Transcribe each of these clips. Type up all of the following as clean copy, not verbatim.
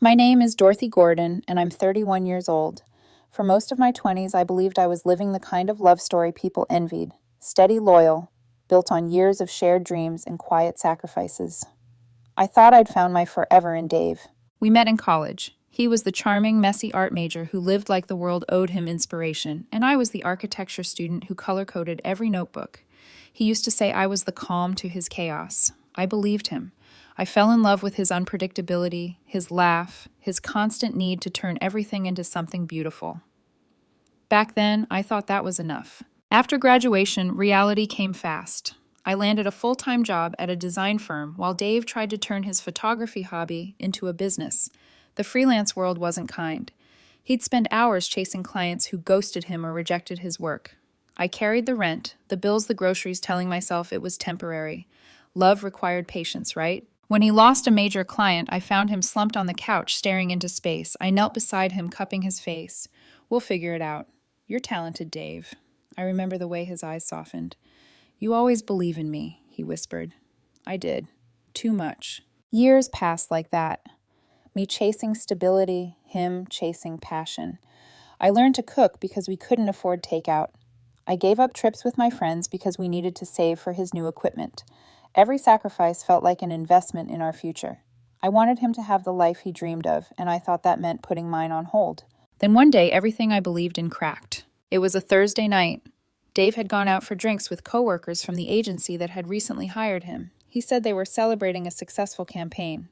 My name is Dorothy Gordon, and I'm 31 years old. For most of my 20s, I believed I was living the kind of love story people envied steady, loyal, built on years of shared dreams and quiet sacrifices. I thought I'd found my forever in Dave. We met in college. He was the charming, messy art major who lived like the world owed him inspiration, and I was the architecture student who color coded every notebook. He used to say I was the calm to his chaos. I believed him. I fell in love with his unpredictability, his laugh, his constant need to turn everything into something beautiful. Back then, I thought that was enough. After graduation, reality came fast. I landed a full-time job at a design firm while Dave tried to turn his photography hobby into a business. The freelance world wasn't kind. He'd spend hours chasing clients who ghosted him or rejected his work. I carried the rent, the bills, the groceries, telling myself it was temporary. Love required patience, right? When he lost a major client, I found him slumped on the couch, staring into space. I knelt beside him, cupping his face. "We'll figure it out. You're talented, Dave." I remember the way his eyes softened. "You always believe in me," he whispered. I did. Too much. Years passed like that. Me chasing stability, him chasing passion. I learned to cook because we couldn't afford takeout. I gave up trips with my friends because we needed to save for his new equipment. Every sacrifice felt like an investment in our future. I wanted him to have the life he dreamed of, and I thought that meant putting mine on hold. Then one day, everything I believed in cracked. It was a Thursday night. Dave had gone out for drinks with coworkers from the agency that had recently hired him. He said they were celebrating a successful campaign.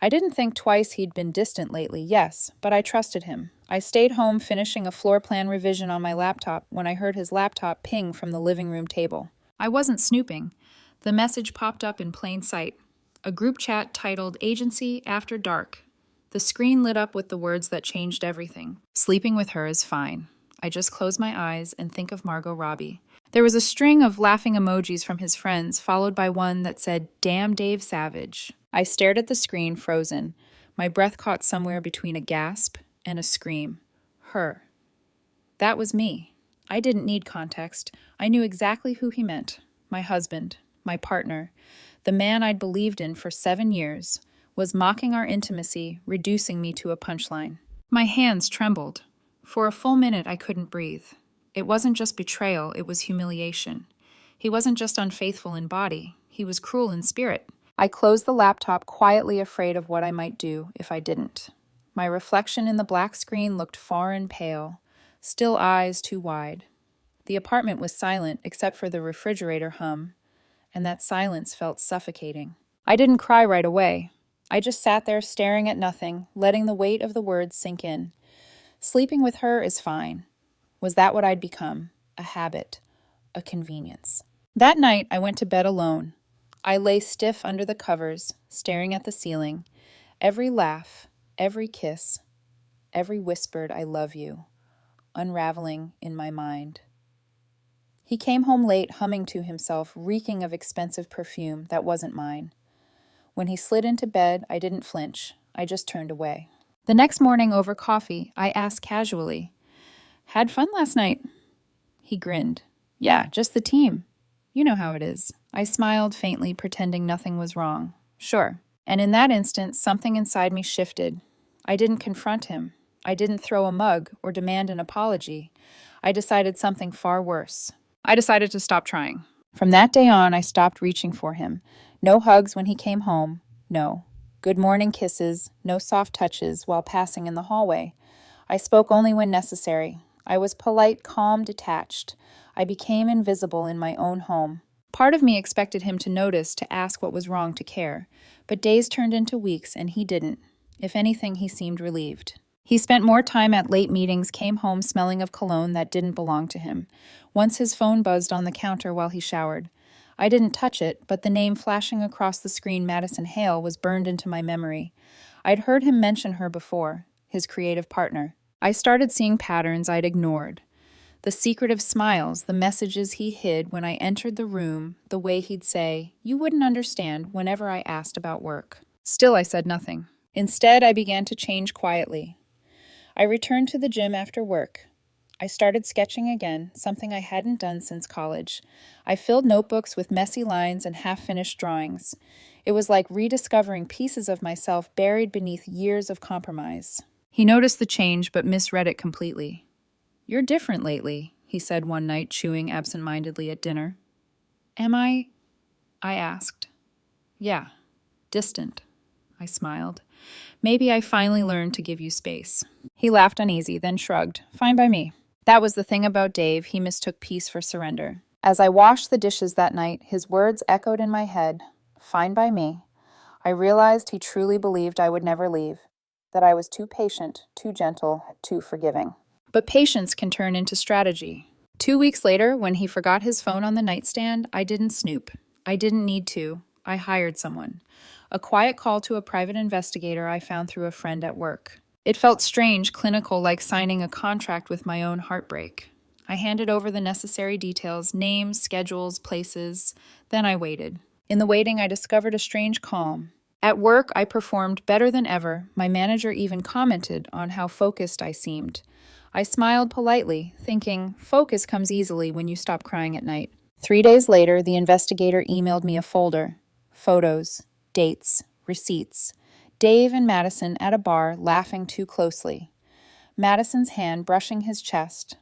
I didn't think twice. He'd been distant lately, yes, but I trusted him. I stayed home finishing a floor plan revision on my laptop when I heard his laptop ping from the living room table. I wasn't snooping. The message popped up in plain sight. A group chat titled Agency After Dark. The screen lit up with the words that changed everything. Sleeping with her is fine. I just close my eyes and think of Margot Robbie. There was a string of laughing emojis from his friends, followed by one that said, "Damn Dave Savage." I stared at the screen, frozen. My breath caught somewhere between a gasp and a scream. Her. That was me. I didn't need context. I knew exactly who he meant. My husband, my partner, the man I'd believed in for 7 years, was mocking our intimacy, reducing me to a punchline. My hands trembled. For a full minute, I couldn't breathe. It wasn't just betrayal, it was humiliation. He wasn't just unfaithful in body, he was cruel in spirit. I closed the laptop, quietly afraid of what I might do if I didn't. My reflection in the black screen looked foreign pale, still eyes too wide. The apartment was silent except for the refrigerator hum, and that silence felt suffocating. I didn't cry right away. I just sat there staring at nothing, letting the weight of the words sink in. Sleeping with her is fine. Was that what I'd become? A habit, a convenience. That night, I went to bed alone. I lay stiff under the covers, staring at the ceiling. Every laugh, every kiss, every whispered "I love you," unraveling in my mind. He came home late, humming to himself, reeking of expensive perfume that wasn't mine. When he slid into bed, I didn't flinch. I just turned away. The next morning, over coffee, I asked casually, "Had fun last night?" He grinned. "Yeah, just the team. You know how it is." I smiled faintly, pretending nothing was wrong. "Sure." And in that instant, something inside me shifted. I didn't confront him. I didn't throw a mug or demand an apology. I decided something far worse. I decided to stop trying. From that day on, I stopped reaching for him. No hugs when he came home. No. Good morning kisses. No soft touches while passing in the hallway. I spoke only when necessary. I was polite, calm, detached. I became invisible in my own home. Part of me expected him to notice, to ask what was wrong, to care. But days turned into weeks, and he didn't. If anything, he seemed relieved. He spent more time at late meetings, came home smelling of cologne that didn't belong to him. Once his phone buzzed on the counter while he showered. I didn't touch it, but the name flashing across the screen, Madison Hale, was burned into my memory. I'd heard him mention her before, his creative partner. I started seeing patterns I'd ignored. The secretive smiles, the messages he hid when I entered the room, the way he'd say, "You wouldn't understand," whenever I asked about work. Still, I said nothing. Instead, I began to change quietly. I returned to the gym after work. I started sketching again, something I hadn't done since college. I filled notebooks with messy lines and half-finished drawings. It was like rediscovering pieces of myself buried beneath years of compromise. He noticed the change but misread it completely. "You're different lately," he said one night, chewing absent-mindedly at dinner. "Am I?" I asked. "Yeah, distant." I smiled. "Maybe I finally learned to give you space." He laughed uneasy, then shrugged. "Fine by me." That was the thing about Dave, he mistook peace for surrender. As I washed the dishes that night, his words echoed in my head, "Fine by me." I realized he truly believed I would never leave, that I was too patient, too gentle, too forgiving. But patience can turn into strategy. 2 weeks later, when he forgot his phone on the nightstand, I didn't snoop. I didn't need to. I hired someone. A quiet call to a private investigator I found through a friend at work. It felt strange, clinical, like signing a contract with my own heartbreak. I handed over the necessary details, names, schedules, places. Then I waited. In the waiting, I discovered a strange calm. At work, I performed better than ever. My manager even commented on how focused I seemed. I smiled politely, thinking, focus comes easily when you stop crying at night. 3 days later, the investigator emailed me a folder. Photos, dates, receipts. Dave and Madison at a bar, laughing too closely. Madison's hand brushing his chest.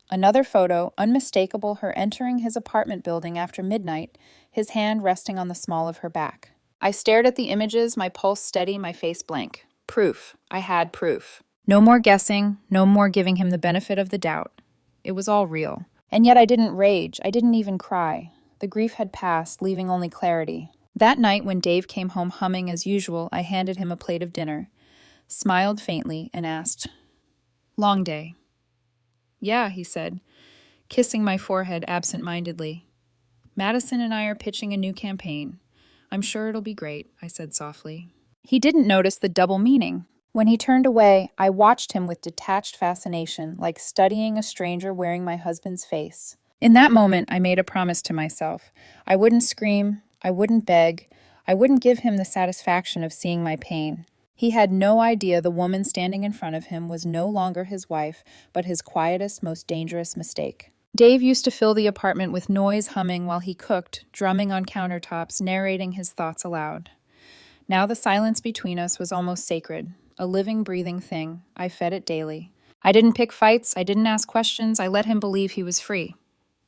Another photo, unmistakable, her entering his apartment building after midnight, his hand resting on the small of her back. I stared at the images, my pulse steady, my face blank. Proof. I had proof. No more guessing, no more giving him the benefit of the doubt. It was all real. And yet I didn't rage, I didn't even cry. The grief had passed, leaving only clarity. That night, when Dave came home humming as usual, I handed him a plate of dinner, smiled faintly, and asked, "Long day?" "Yeah," he said, kissing my forehead absent-mindedly. "Madison and I are pitching a new campaign. I'm sure it'll be great," I said softly. He didn't notice the double meaning. When he turned away, I watched him with detached fascination, like studying a stranger wearing my husband's face. In that moment, I made a promise to myself. I wouldn't scream, I wouldn't beg, I wouldn't give him the satisfaction of seeing my pain. He had no idea the woman standing in front of him was no longer his wife, but his quietest, most dangerous mistake. Dave used to fill the apartment with noise humming while he cooked, drumming on countertops, narrating his thoughts aloud. Now the silence between us was almost sacred, a living, breathing thing. I fed it daily. I didn't pick fights, I didn't ask questions, I let him believe he was free.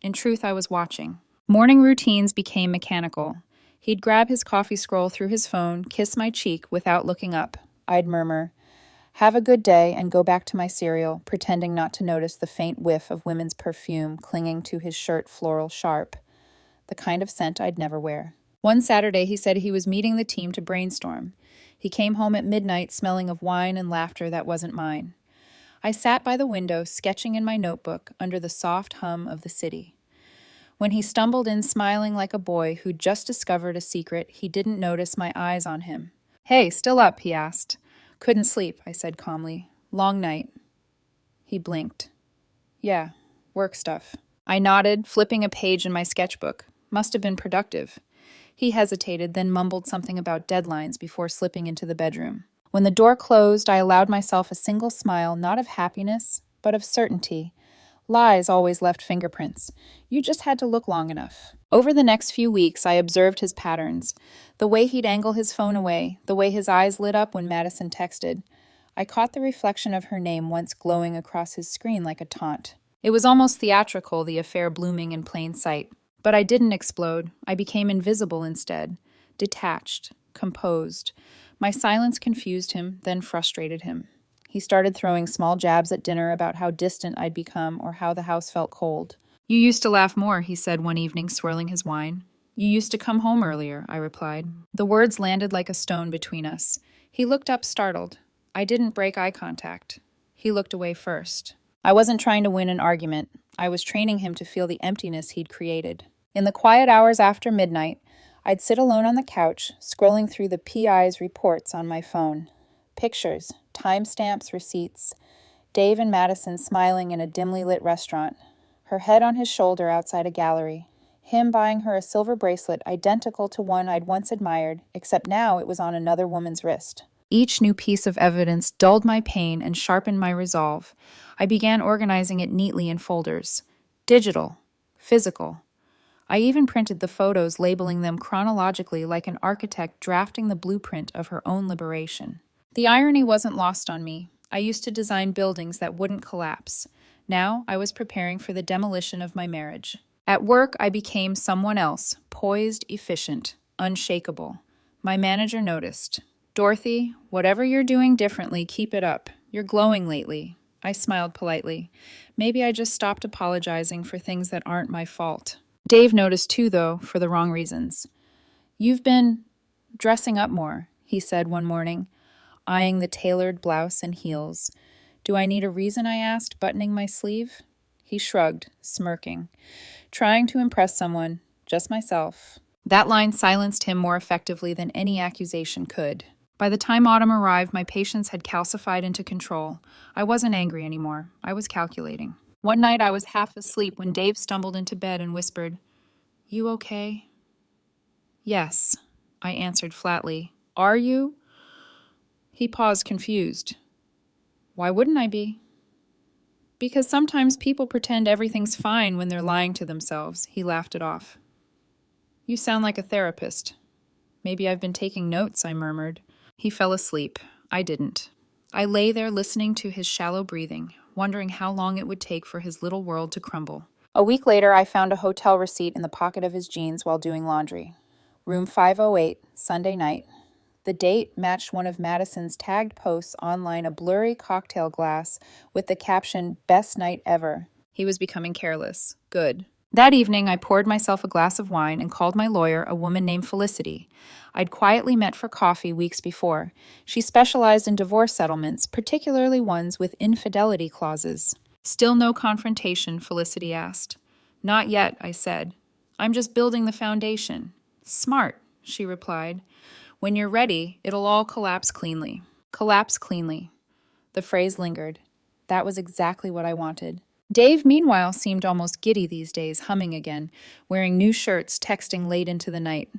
In truth, I was watching. Morning routines became mechanical. He'd grab his coffee scroll through his phone, kiss my cheek without looking up. I'd murmur, "Have a good day," and go back to my cereal, pretending not to notice the faint whiff of women's perfume clinging to his shirt, floral sharp, the kind of scent I'd never wear. One Saturday, he said he was meeting the team to brainstorm. He came home at midnight smelling of wine and laughter that wasn't mine. I sat by the window, sketching in my notebook under the soft hum of the city. When he stumbled in smiling like a boy who'd just discovered a secret, he didn't notice my eyes on him. "Hey, still up?" he asked. "Couldn't sleep," I said calmly. "Long night." He blinked. "Yeah, work stuff." I nodded, flipping a page in my sketchbook. Must have been productive. He hesitated, then mumbled something about deadlines before slipping into the bedroom. When the door closed, I allowed myself a single smile, not of happiness, but of certainty. Lies always left fingerprints. You just had to look long enough. Over the next few weeks, I observed his patterns. The way he'd angle his phone away, the way his eyes lit up when Madison texted. I caught the reflection of her name once glowing across his screen like a taunt. It was almost theatrical, the affair blooming in plain sight. But I didn't explode. I became invisible instead. Detached, composed. My silence confused him, then frustrated him. He started throwing small jabs at dinner about how distant I'd become or how the house felt cold. "You used to laugh more," he said one evening, swirling his wine. "You used to come home earlier," I replied. The words landed like a stone between us. He looked up startled. I didn't break eye contact. He looked away first. I wasn't trying to win an argument. I was training him to feel the emptiness he'd created. In the quiet hours after midnight, I'd sit alone on the couch, scrolling through the PI's reports on my phone. Pictures, timestamps, receipts. Dave and Madison smiling in a dimly lit restaurant. Her head on his shoulder outside a gallery. Him buying her a silver bracelet identical to one I'd once admired, except now it was on another woman's wrist. Each new piece of evidence dulled my pain and sharpened my resolve. I began organizing it neatly in folders. Digital. Physical. I even printed the photos, labeling them chronologically like an architect drafting the blueprint of her own liberation. The irony wasn't lost on me. I used to design buildings that wouldn't collapse. Now I was preparing for the demolition of my marriage. At work, I became someone else, poised, efficient, unshakable. My manager noticed. "Dorothy, whatever you're doing differently, keep it up. You're glowing lately." I smiled politely. Maybe I just stopped apologizing for things that aren't my fault. Dave noticed too, though, for the wrong reasons. "You've been dressing up more," he said one morning, eyeing the tailored blouse and heels. "Do I need a reason?" I asked, buttoning my sleeve. He shrugged, smirking. "Trying to impress someone, just myself." That line silenced him more effectively than any accusation could. By the time autumn arrived, my patience had calcified into control. I wasn't angry anymore. I was calculating. One night I was half asleep when Dave stumbled into bed and whispered, "You okay?" "Yes," I answered flatly. "Are you?" He paused, confused. "Why wouldn't I be?" "Because sometimes people pretend everything's fine when they're lying to themselves." He laughed it off. "You sound like a therapist." "Maybe I've been taking notes," I murmured. He fell asleep. I didn't. I lay there listening to his shallow breathing, wondering how long it would take for his little world to crumble. A week later, I found a hotel receipt in the pocket of his jeans while doing laundry. Room 508, Sunday night. The date matched one of Madison's tagged posts online, a blurry cocktail glass with the caption, "Best night ever." He was becoming careless. Good. That evening, I poured myself a glass of wine and called my lawyer, a woman named Felicity. I'd quietly met for coffee weeks before. She specialized in divorce settlements, particularly ones with infidelity clauses. "Still no confrontation?" Felicity asked. "Not yet," I said. "I'm just building the foundation." "Smart," she replied. "When you're ready, it'll all collapse cleanly." Collapse cleanly. The phrase lingered. That was exactly what I wanted. Dave, meanwhile, seemed almost giddy these days, humming again, wearing new shirts, texting late into the night.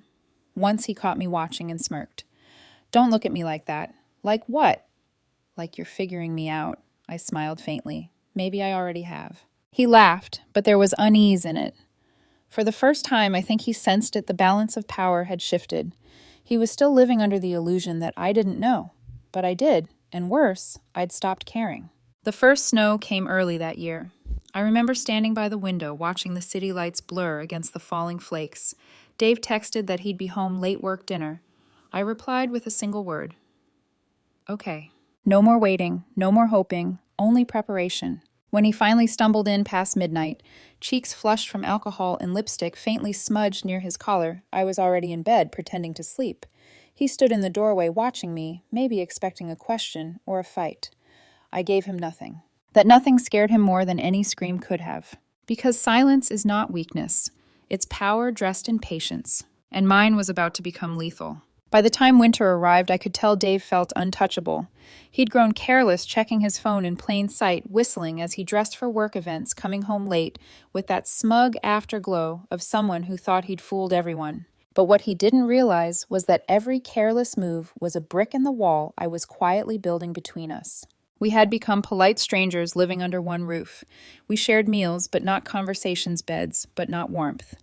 Once he caught me watching and smirked. "Don't look at me like that." "Like what?" "Like you're figuring me out." I smiled faintly. "Maybe I already have." He laughed, but there was unease in it. For the first time, I think he sensed it. The balance of power had shifted. He was still living under the illusion that I didn't know. But I did, and worse, I'd stopped caring. The first snow came early that year. I remember standing by the window, watching the city lights blur against the falling flakes. Dave texted that he'd be home late work dinner. I replied with a single word. "Okay." No more waiting, no more hoping, only preparation. When he finally stumbled in past midnight, cheeks flushed from alcohol and lipstick faintly smudged near his collar, I was already in bed, pretending to sleep. He stood in the doorway watching me, maybe expecting a question or a fight. I gave him nothing. That nothing scared him more than any scream could have. Because silence is not weakness. It's power dressed in patience. And mine was about to become lethal. By the time winter arrived, I could tell Dave felt untouchable. He'd grown careless, checking his phone in plain sight, whistling as he dressed for work events, coming home late, with that smug afterglow of someone who thought he'd fooled everyone. But what he didn't realize was that every careless move was a brick in the wall I was quietly building between us. We had become polite strangers living under one roof. We shared meals, but not conversations, beds, but not warmth.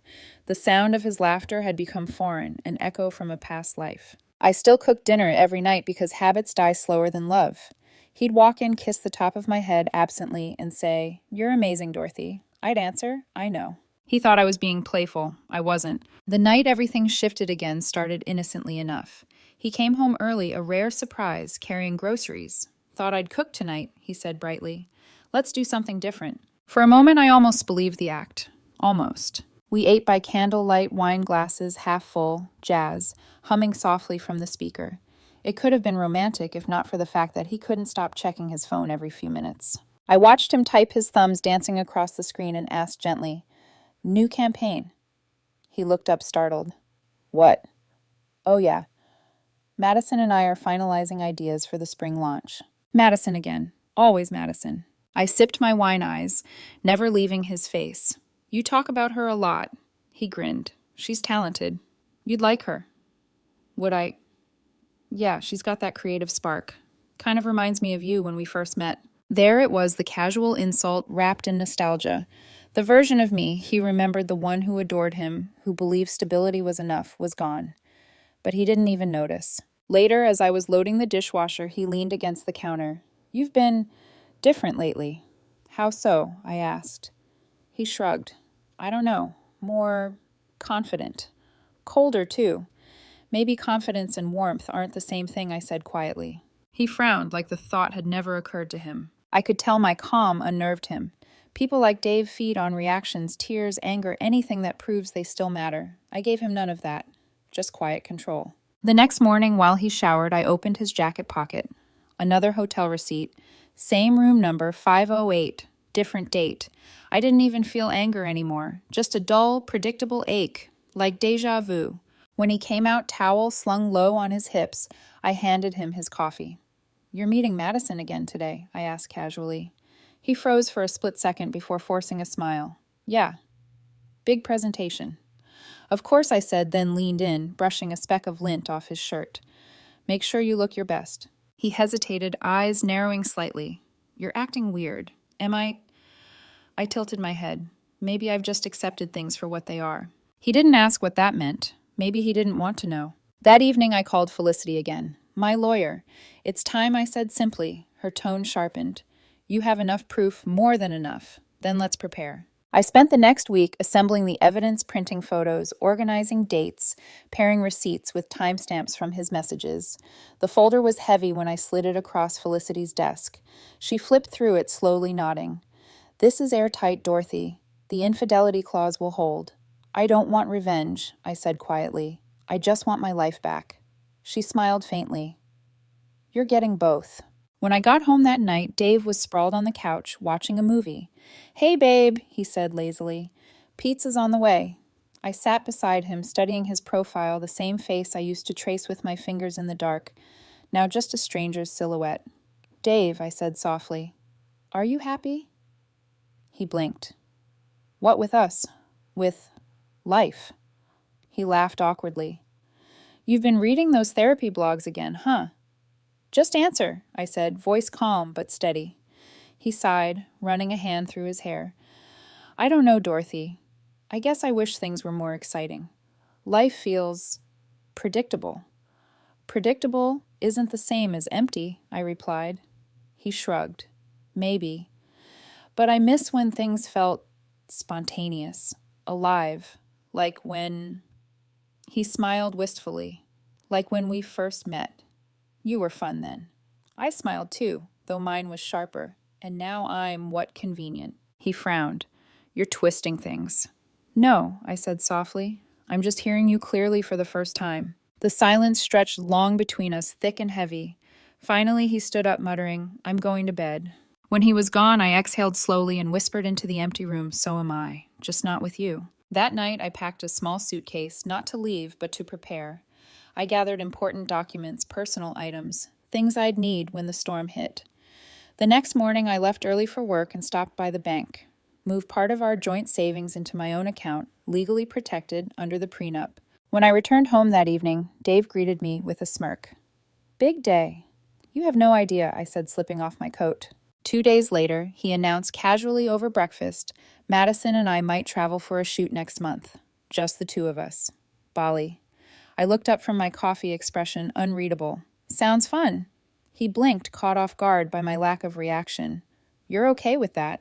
The sound of his laughter had become foreign, an echo from a past life. I still cooked dinner every night because habits die slower than love. He'd walk in, kiss the top of my head absently, and say, "You're amazing, Dorothy." I'd answer, "I know." He thought I was being playful. I wasn't. The night everything shifted again started innocently enough. He came home early, a rare surprise, carrying groceries. "Thought I'd cook tonight," he said brightly. "Let's do something different." For a moment, I almost believed the act. Almost. We ate by candlelight, wine glasses half full, jazz, humming softly from the speaker. It could have been romantic if not for the fact that he couldn't stop checking his phone every few minutes. I watched him type his thumbs dancing across the screen and asked gently, "New campaign." He looked up startled. "What?" "Oh yeah. Madison and I are finalizing ideas for the spring launch." Madison again. Always Madison. I sipped my wine eyes, never leaving his face. "You talk about her a lot." He grinned. "She's talented. You'd like her." Would I? Yeah, she's got that creative spark. Kind of reminds me of you when we first met. There it was, the casual insult wrapped in nostalgia. The version of me he remembered, the one who adored him, who believed stability was enough, was gone. But he didn't even notice. Later, as I was loading the dishwasher, he leaned against the counter. "You've been different lately." "How so?" I asked. He shrugged. "I don't know. More confident. Colder, too. Maybe confidence and warmth aren't the same thing," I said quietly. He frowned, like the thought had never occurred to him. I could tell my calm unnerved him. People like Dave feed on reactions, tears, anger, anything that proves they still matter. I gave him none of that. Just quiet control. The next morning, while he showered, I opened his jacket pocket. Another hotel receipt. Same room number, 508. Different date. I didn't even feel anger anymore. Just a dull, predictable ache, like déjà vu. When he came out, towel slung low on his hips, I handed him his coffee. "You're meeting Madison again today?" I asked casually. He froze for a split second before forcing a smile. "Yeah. Big presentation." "Of course," I said, then leaned in, brushing a speck of lint off his shirt. "Make sure you look your best." He hesitated, eyes narrowing slightly. "You're acting weird. Am I?" I tilted my head. Maybe I've just accepted things for what they are. He didn't ask what that meant. Maybe he didn't want to know. That evening I called Felicity again. "My lawyer." "It's time," I said simply. Her tone sharpened. "You have enough proof, more than enough. Then let's prepare." I spent the next week assembling the evidence, printing photos, organizing dates, pairing receipts with timestamps from his messages. The folder was heavy when I slid it across Felicity's desk. She flipped through it, slowly nodding. "This is airtight, Dorothy. The infidelity clause will hold." "I don't want revenge," I said quietly. "I just want my life back." She smiled faintly. "You're getting both." When I got home that night, Dave was sprawled on the couch, watching a movie. "Hey, babe," he said lazily. "Pizza's on the way." I sat beside him, studying his profile, the same face I used to trace with my fingers in the dark, now just a stranger's silhouette. "Dave," I said softly, "are you happy?" He blinked. "What with us? With life?" He laughed awkwardly. "You've been reading those therapy blogs again, huh?" "Just answer," I said, voice calm but steady. He sighed, running a hand through his hair. "I don't know, Dorothy. I guess I wish things were more exciting. Life feels predictable." "Predictable isn't the same as empty," I replied. He shrugged. "Maybe. But I miss when things felt spontaneous, alive, like when..." He smiled wistfully. "Like when we first met. You were fun then." I smiled too, though mine was sharper. "And now I'm what convenient." He frowned. "You're twisting things." "No," I said softly. "I'm just hearing you clearly for the first time." The silence stretched long between us, thick and heavy. Finally, he stood up, muttering, "I'm going to bed." When he was gone, I exhaled slowly and whispered into the empty room, "So am I, just not with you." That night, I packed a small suitcase, not to leave, but to prepare. I gathered important documents, personal items, things I'd need when the storm hit. The next morning, I left early for work and stopped by the bank, moved part of our joint savings into my own account, legally protected under the prenup. When I returned home that evening, Dave greeted me with a smirk. "Big day." "You have no idea," I said, slipping off my coat. 2 days later, he announced casually over breakfast, Madison and I might travel for a shoot next month. Just the two of us. Bali. I looked up from my coffee, expression unreadable. "Sounds fun." He blinked, caught off guard by my lack of reaction. "You're okay with that?"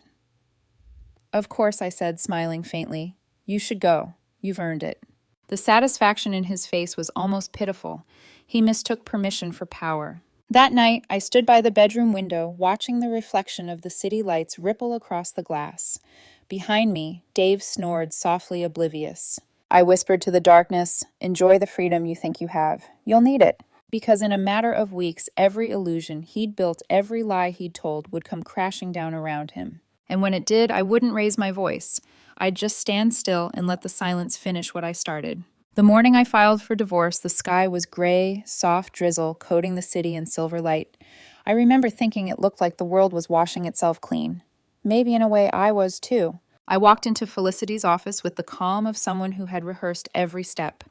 "Of course," I said, smiling faintly. "You should go. You've earned it." The satisfaction in his face was almost pitiful. He mistook permission for power. That night, I stood by the bedroom window, watching the reflection of the city lights ripple across the glass. Behind me, Dave snored, softly oblivious. I whispered to the darkness, "Enjoy the freedom you think you have. You'll need it." Because in a matter of weeks, every illusion he'd built, every lie he'd told, would come crashing down around him. And when it did, I wouldn't raise my voice. I'd just stand still and let the silence finish what I started. The morning I filed for divorce, the sky was gray, soft drizzle coating the city in silver light. I remember thinking it looked like the world was washing itself clean. Maybe in a way I was too. I walked into Felicity's office with the calm of someone who had rehearsed every step.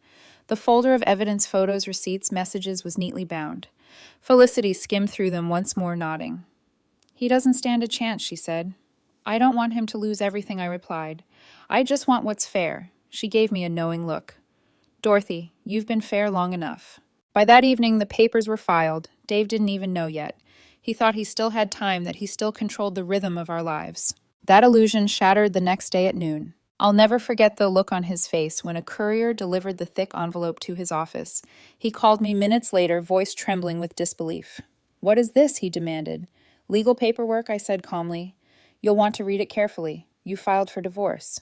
The folder of evidence, photos, receipts, messages was neatly bound. Felicity skimmed through them once more, nodding. "He doesn't stand a chance," she said. I don't want him to lose everything, I replied. I just want what's fair. She gave me a knowing look. Dorothy, you've been fair long enough. By that evening, the papers were filed. Dave didn't even know yet. He thought he still had time, that he still controlled the rhythm of our lives. That illusion shattered the next day at noon. I'll never forget the look on his face when a courier delivered the thick envelope to his office. He called me minutes later, voice trembling with disbelief. What is this? He demanded. Legal paperwork, I said calmly. You'll want to read it carefully. You filed for divorce.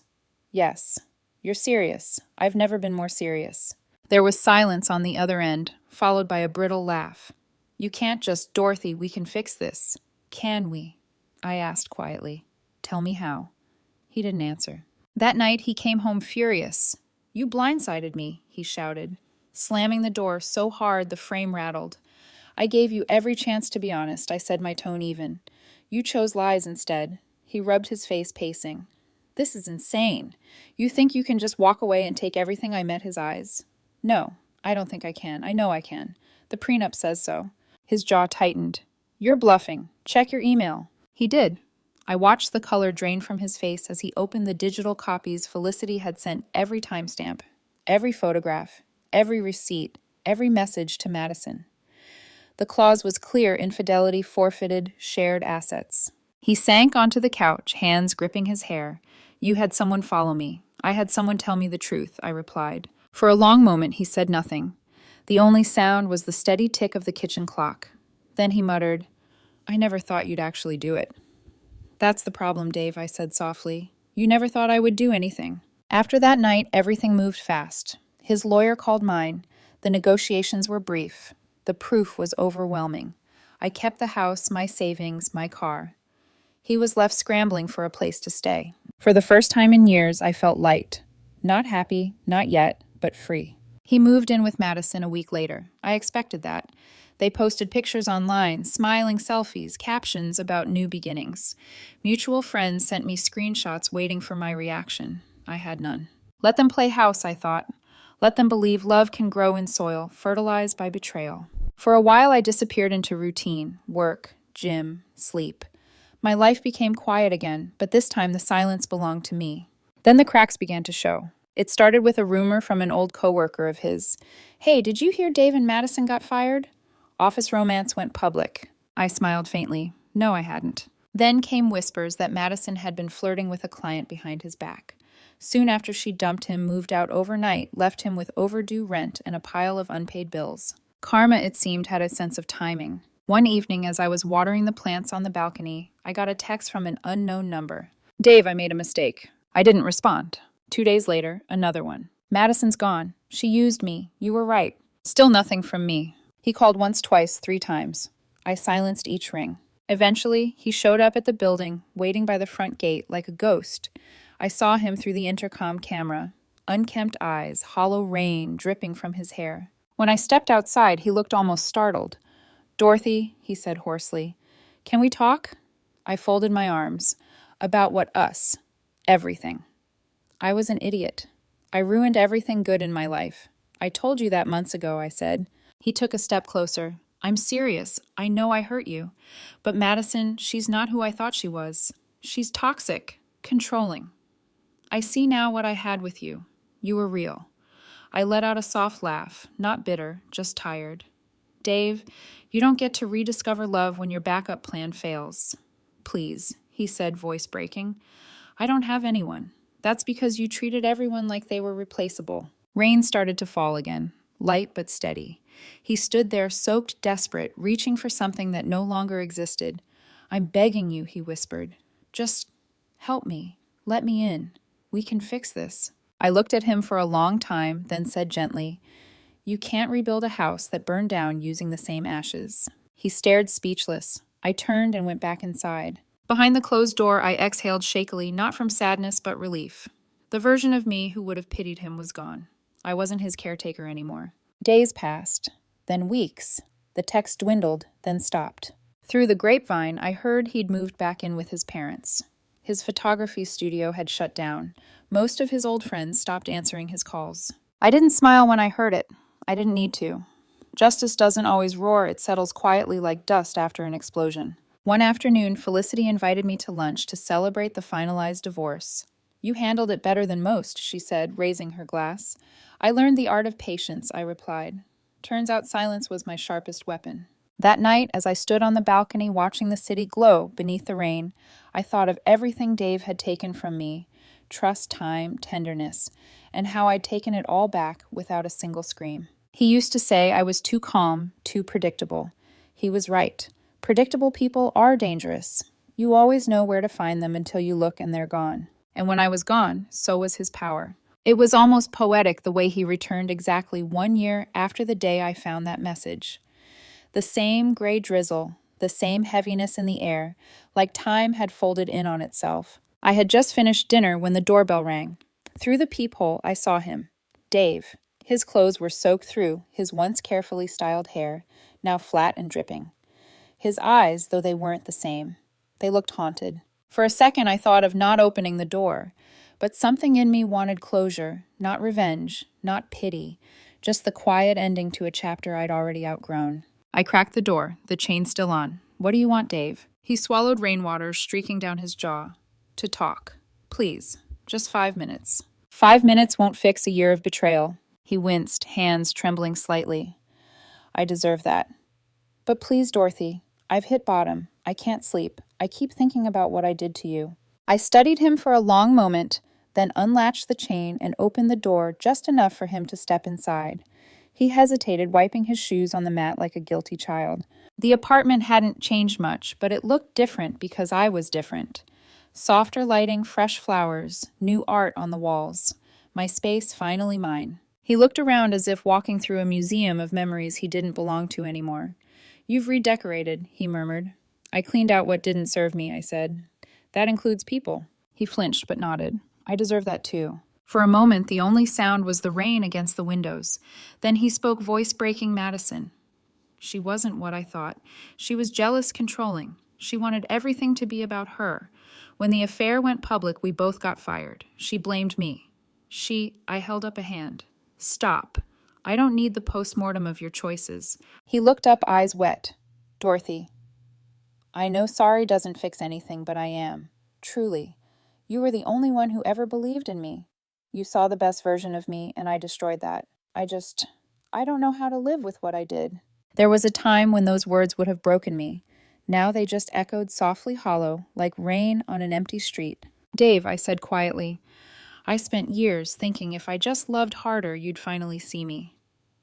Yes. You're serious. I've never been more serious. There was silence on the other end, followed by a brittle laugh. You can't just, Dorothy, we can fix this. Can we? I asked quietly. Tell me how. He didn't answer. That night he came home furious. You blindsided me, he shouted, slamming the door so hard the frame rattled. I gave you every chance to be honest, I said, my tone even. You chose lies instead. He rubbed his face, pacing. This is insane. You think you can just walk away and take everything? I met his eyes. No, I don't think I can. I know I can. The prenup says so. His jaw tightened. You're bluffing. Check your email. He did. I watched the color drain from his face as he opened the digital copies Felicity had sent every timestamp, every photograph, every receipt, every message to Madison. The clause was clear: infidelity forfeited shared assets. He sank onto the couch, hands gripping his hair. You had someone follow me. I had someone tell me the truth, I replied. For a long moment he said nothing. The only sound was the steady tick of the kitchen clock. Then he muttered, I never thought you'd actually do it. That's the problem, Dave, I said softly. You never thought I would do anything. After that night, everything moved fast. His lawyer called mine. The negotiations were brief. The proof was overwhelming. I kept the house, my savings, my car. He was left scrambling for a place to stay. For the first time in years, I felt light. Not happy, not yet, but free. He moved in with Madison a week later. I expected that. They posted pictures online, smiling selfies, captions about new beginnings. Mutual friends sent me screenshots waiting for my reaction. I had none. Let them play house, I thought. Let them believe love can grow in soil, fertilized by betrayal. For a while I disappeared into routine, work, gym, sleep. My life became quiet again, but this time the silence belonged to me. Then the cracks began to show. It started with a rumor from an old coworker of his. Hey, did you hear Dave and Madison got fired? Office romance went public. I smiled faintly. No, I hadn't. Then came whispers that Madison had been flirting with a client behind his back. Soon after she dumped him, moved out overnight, left him with overdue rent and a pile of unpaid bills. Karma, it seemed, had a sense of timing. One evening, as I was watering the plants on the balcony, I got a text from an unknown number. Dave, I made a mistake. I didn't respond. 2 days later, another one. Madison's gone. She used me. You were right. Still nothing from me. He called once, twice, 3 times. I silenced each ring. Eventually, he showed up at the building, waiting by the front gate like a ghost. I saw him through the intercom camera. Unkempt eyes, hollow rain dripping from his hair. When I stepped outside, he looked almost startled. Dorothy, he said hoarsely, can we talk? I folded my arms. About what us? Everything. I was an idiot. I ruined everything good in my life. I told you that months ago, I said. He took a step closer. I'm serious. I know I hurt you. But Madison, she's not who I thought she was. She's toxic, controlling. I see now what I had with you. You were real. I let out a soft laugh, not bitter, just tired. Dave, you don't get to rediscover love when your backup plan fails. Please, he said, voice breaking. I don't have anyone. That's because you treated everyone like they were replaceable. Rain started to fall again, light but steady. He stood there, soaked, desperate, reaching for something that no longer existed. I'm begging you, he whispered. Just help me. Let me in. We can fix this. I looked at him for a long time, then said gently, You can't rebuild a house that burned down using the same ashes. He stared speechless. I turned and went back inside. Behind the closed door, I exhaled shakily, not from sadness but relief. The version of me who would have pitied him was gone. I wasn't his caretaker anymore. Days passed, then weeks. The text dwindled, then stopped. Through the grapevine, I heard he'd moved back in with his parents. His photography studio had shut down. Most of his old friends stopped answering his calls. I didn't smile when I heard it. I didn't need to. Justice doesn't always roar, it settles quietly like dust after an explosion. One afternoon, Felicity invited me to lunch to celebrate the finalized divorce. You handled it better than most, she said, raising her glass. I learned the art of patience, I replied. Turns out silence was my sharpest weapon. That night, as I stood on the balcony watching the city glow beneath the rain, I thought of everything Dave had taken from me: trust, time, tenderness, and how I'd taken it all back without a single scream. He used to say I was too calm, too predictable. He was right. Predictable people are dangerous. You always know where to find them until you look and they're gone. And when I was gone, so was his power. It was almost poetic the way he returned exactly 1 year after the day I found that message. The same gray drizzle, the same heaviness in the air, like time had folded in on itself. I had just finished dinner when the doorbell rang. Through the peephole, I saw him. Dave. His clothes were soaked through, his once carefully styled hair, now flat and dripping. His eyes, though they weren't the same. They looked haunted. For a second, I thought of not opening the door, but something in me wanted closure, not revenge, not pity, just the quiet ending to a chapter I'd already outgrown. I cracked the door, the chain still on. What do you want, Dave? He swallowed rainwater streaking down his jaw. To talk. Please. Just 5 minutes. 5 minutes won't fix a year of betrayal. He winced, hands trembling slightly. I deserve that. But please, Dorothy, I've hit bottom. I can't sleep. I keep thinking about what I did to you. I studied him for a long moment, then unlatched the chain and opened the door just enough for him to step inside. He hesitated, wiping his shoes on the mat like a guilty child. The apartment hadn't changed much, but it looked different because I was different. Softer lighting, fresh flowers, new art on the walls. My space finally mine. He looked around as if walking through a museum of memories he didn't belong to anymore. You've redecorated, he murmured. I cleaned out what didn't serve me, I said. That includes people. He flinched but nodded. I deserve that too. For a moment, the only sound was the rain against the windows. Then he spoke voice-breaking Madison. She wasn't what I thought. She was jealous, controlling. She wanted everything to be about her. When the affair went public, we both got fired. She blamed me. I held up a hand. Stop. I don't need the postmortem of your choices. He looked up, eyes wet. Dorothy. I know sorry doesn't fix anything, but I am. Truly. You were the only one who ever believed in me. You saw the best version of me, and I destroyed that. I don't know how to live with what I did. There was a time when those words would have broken me. Now they just echoed softly hollow, like rain on an empty street. Dave, I said quietly, I spent years thinking if I just loved harder, you'd finally see me.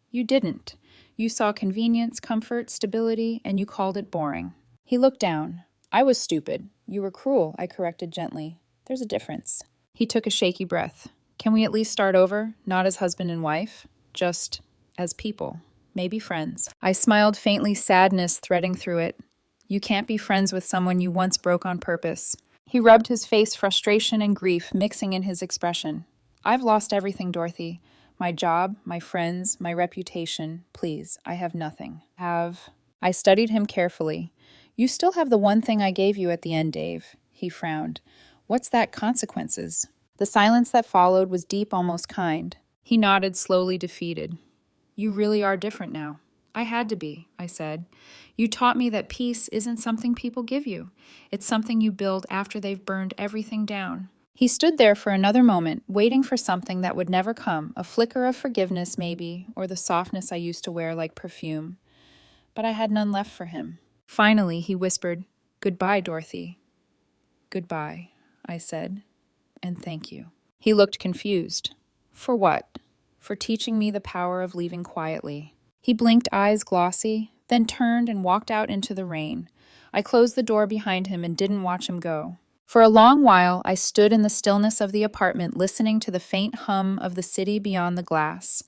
You didn't. You saw convenience, comfort, stability, and you called it boring. He looked down. I was stupid. You were cruel, I corrected gently. There's a difference. He took a shaky breath. Can we at least start over? Not as husband and wife, just as people, maybe friends. I smiled faintly, sadness threading through it. You can't be friends with someone you once broke on purpose. He rubbed his face, frustration and grief mixing in his expression. I've lost everything, Dorothy. My job, my friends, my reputation. Please, I have nothing. I studied him carefully. You still have the one thing I gave you at the end, Dave. He frowned. What's that, consequences? The silence that followed was deep, almost kind. He nodded, slowly defeated. You really are different now. I had to be, I said. You taught me that peace isn't something people give you. It's something you build after they've burned everything down. He stood there for another moment, waiting for something that would never come, a flicker of forgiveness maybe, or the softness I used to wear like perfume. But I had none left for him. Finally, he whispered, Goodbye, Dorothy. Goodbye, I said, and thank you. He looked confused. For what? For teaching me the power of leaving quietly. He blinked, eyes glossy, then turned and walked out into the rain. I closed the door behind him and didn't watch him go. For a long while, I stood in the stillness of the apartment, listening to the faint hum of the city beyond the glass.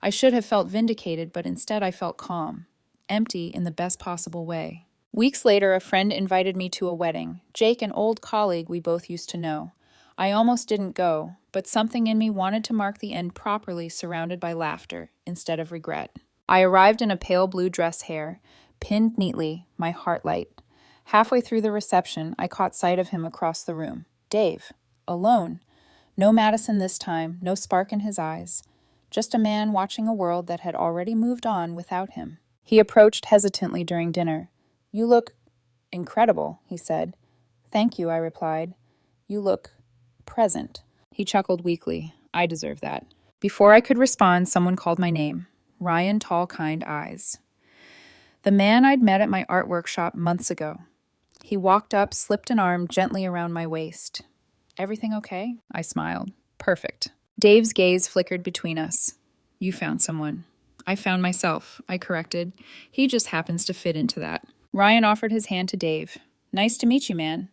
I should have felt vindicated, but instead I felt calm, empty in the best possible way. Weeks later, a friend invited me to a wedding. Jake, an old colleague we both used to know. I almost didn't go, but something in me wanted to mark the end properly, surrounded by laughter, instead of regret. I arrived in a pale blue dress hair, pinned neatly, my heart light. Halfway through the reception, I caught sight of him across the room. Dave. Alone. No Madison this time, no spark in his eyes. Just a man watching a world that had already moved on without him. He approached hesitantly during dinner. You look Incredible, he said. Thank you, I replied. You look present. He chuckled weakly. I deserve that. Before I could respond, someone called my name. Ryan Tall Kind Eyes. The man I'd met at my art workshop months ago. He walked up, slipped an arm gently around my waist. Everything okay? I smiled. Perfect. Dave's gaze flickered between us. You found someone. I found myself, I corrected. He just happens to fit into that. Ryan offered his hand to Dave. Nice to meet you, man.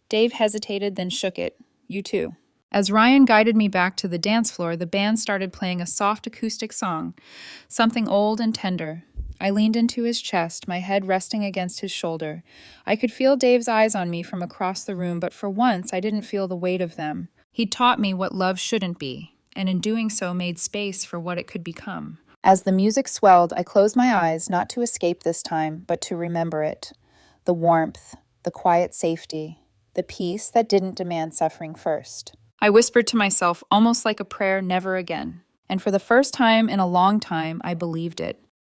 Dave hesitated, then shook it. You too. As Ryan guided me back to the dance floor, the band started playing a soft acoustic song, something old and tender. I leaned into his chest, my head resting against his shoulder. I could feel Dave's eyes on me from across the room, but for once I didn't feel the weight of them. He taught me what love shouldn't be, and in doing so made space for what it could become. As the music swelled, I closed my eyes, not to escape this time, but to remember it. The warmth, the quiet safety, the peace that didn't demand suffering first. I whispered to myself, almost like a prayer, never again. And for the first time in a long time, I believed it.